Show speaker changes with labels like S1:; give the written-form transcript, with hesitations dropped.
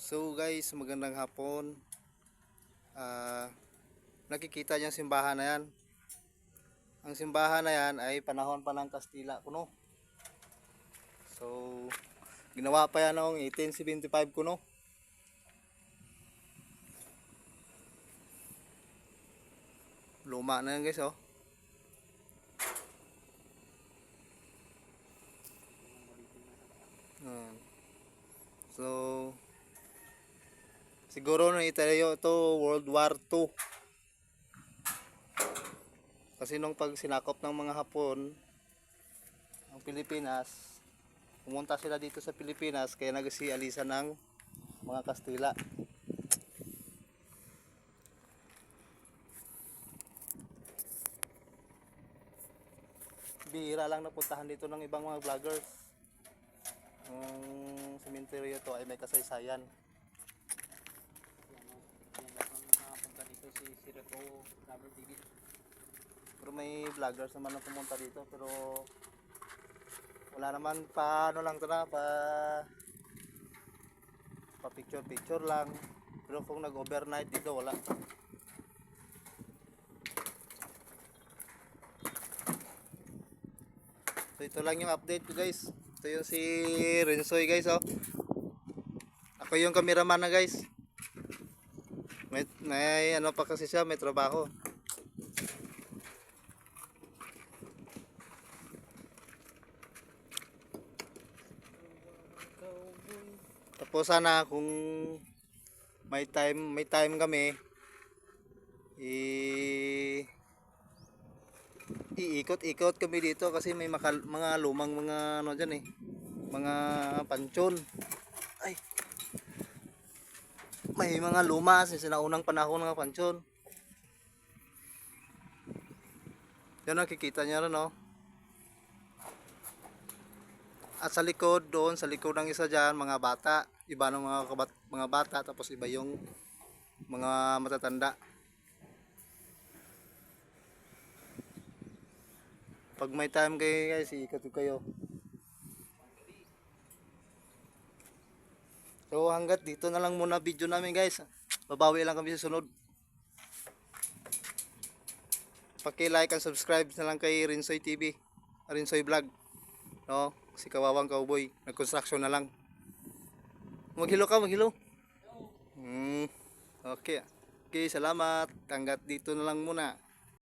S1: So guys, magandang hapon. Nakikita niyo ang simbahan na yan. Ang simbahan na yan ay panahon pa ng Kastila kuno. So, ginawa pa yan noong 1875 kuno. Luma na yan guys, oh. So, siguro nung itayo ito World War II. Kasi nung pag sinakop ng mga Hapon ang Pilipinas, pumunta sila dito sa Pilipinas kaya nagsialisan ng mga Kastila. Bihira lang napuntahan dito ng ibang mga vloggers. Ang sementeryo to ay may kasaysayan. Yan lang ang nakapunta dito si Repo Travel TV. Pero may vloggers naman na pumunta dito, pero wala naman pa ano lang ito na pa picture lang. Pero kung nag overnight dito wala. So ito lang yung update ko guys. Ito yung si Rensoy guys, oh. Ako yung cameraman na guys. May ano pa kasi siya, may trabaho. Tapos sana kung may time kami iikot-ikot kami dito kasi may mga lumang mga ano dyan eh, mga pansyon. Ay, may mga luma sa sinaunang panahon ng pansyon. Yan, nakikita nyo rin, no? At sa likod, doon sa likod ng isa dyan, mga bata, iba ng mga bata, tapos iba yung mga matatanda. Pag may time kayo guys, ikot kayo. So hanggat dito na lang muna video namin guys. Babawi lang kami sa sunod. Paki-like and subscribe na lang kay Rensoy TV, Rensoy Vlog. No, si Kawawang Cowboy, nag-construction na lang. Maghilo ka, maghilo. Okay. Okay, salamat. Hanggat dito na lang muna.